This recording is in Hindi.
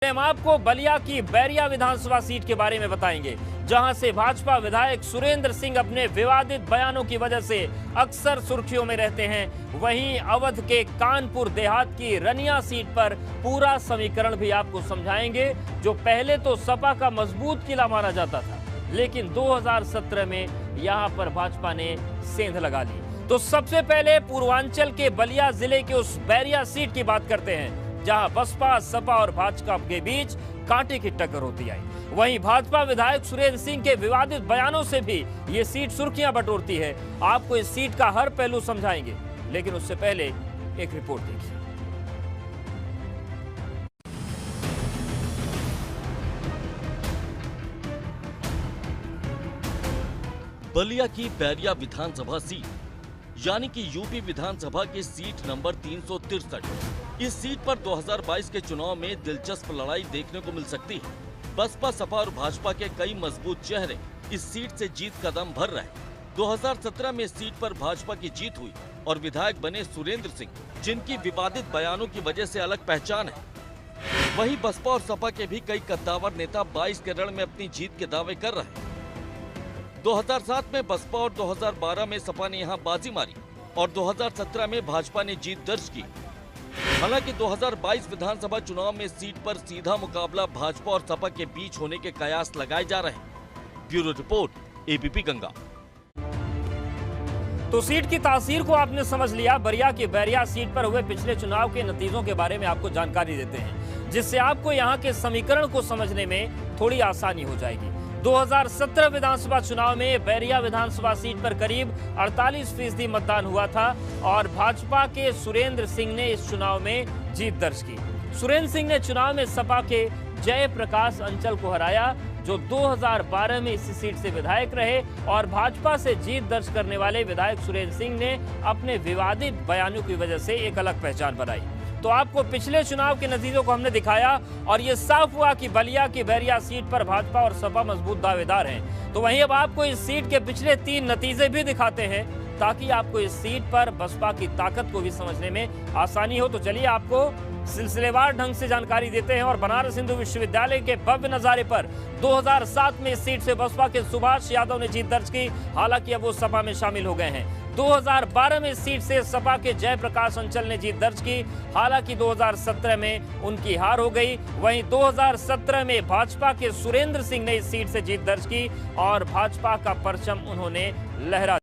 हम आपको बलिया की बैरिया विधानसभा सीट के बारे में बताएंगे, जहां से भाजपा विधायक सुरेंद्र सिंह अपने विवादित बयानों की वजह से अक्सर सुर्खियों में रहते हैं। वहीं अवध के कानपुर देहात की रनिया सीट पर पूरा समीकरण भी आपको समझाएंगे, जो पहले तो सपा का मजबूत किला माना जाता था, लेकिन 2017 में यहां पर भाजपा ने सेंध लगा ली। तो सबसे पहले पूर्वांचल के बलिया जिले के उस बैरिया सीट की बात करते हैं, जहां बसपा, सपा और भाजपा के बीच कांटे की टक्कर होती आई। वहीं भाजपा विधायक सुरेंद्र सिंह के विवादित बयानों से भी ये सीट सुर्खियां बटोरती है। आपको इस सीट का हर पहलू समझाएंगे, लेकिन उससे पहले एक रिपोर्ट देखिए। बलिया की बैरिया विधानसभा सीट, यानी कि यूपी विधानसभा की सीट नंबर 363। इस सीट पर 2022 के चुनाव में दिलचस्प लड़ाई देखने को मिल सकती है। बसपा, सपा और भाजपा के कई मजबूत चेहरे इस सीट से जीत का दम भर रहे। 2017 में इस सीट पर भाजपा की जीत हुई और विधायक बने सुरेंद्र सिंह, जिनकी विवादित बयानों की वजह से अलग पहचान है। वहीं बसपा और सपा के भी कई कद्दावर नेता 22 के रण में अपनी जीत के दावे कर रहे हैं। 2007 में बसपा और 2012 में सपा ने यहां बाजी मारी और 2017 में भाजपा ने जीत दर्ज की। हालांकि 2022 विधानसभा चुनाव में सीट पर सीधा मुकाबला भाजपा और सपा के बीच होने के कयास लगाए जा रहे हैं। Bureau report, ABP Ganga. तो सीट की तासीर को आपने समझ लिया। बलिया की बैरिया सीट पर हुए पिछले चुनाव के नतीजों के बारे में आपको जानकारी देते हैं, जिससे आपको यहां के समीकरण को समझने में थोड़ी आसानी हो जाएगी। 2017 विधानसभा चुनाव में बैरिया विधानसभा सीट पर करीब 48% मतदान हुआ था और भाजपा के सुरेंद्र सिंह ने इस चुनाव में जीत दर्ज की। सुरेंद्र सिंह ने चुनाव में सपा के जयप्रकाश अंचल को हराया, जो 2012 में इसी सीट से विधायक रहे, और भाजपा से जीत दर्ज करने वाले विधायक सुरेंद्र सिंह ने अपने विवादित बयानों की वजह से एक अलग पहचान बनाई। तो आपको पिछले चुनाव के नतीजों को हमने दिखाया और ये साफ हुआ कि बलिया की बैरिया सीट पर भाजपा और सपा मजबूत दावेदार हैं। तो वहीं अब आपको इस सीट के पिछले 3 नतीजे भी दिखाते हैं, ताकि आपको इस सीट पर बसपा की ताकत को भी समझने में आसानी हो। तो चलिए आपको सिलसिलेवार ढंग से जानकारी देते हैं। और बनारस हिंदू विश्वविद्यालय के भव्य नजारे पर 2007 में इस सीट से बसपा के सुभाष यादव ने जीत दर्ज की, हालांकि अब वो सपा में शामिल हो गए हैं। 2012 में इस सीट से सपा के जयप्रकाश अंचल ने जीत दर्ज की, हालांकि 2017 में उनकी हार हो गई। वहीं 2017 में भाजपा के सुरेंद्र सिंह ने इस सीट से जीत दर्ज की और भाजपा का परचम उन्होंने लहरा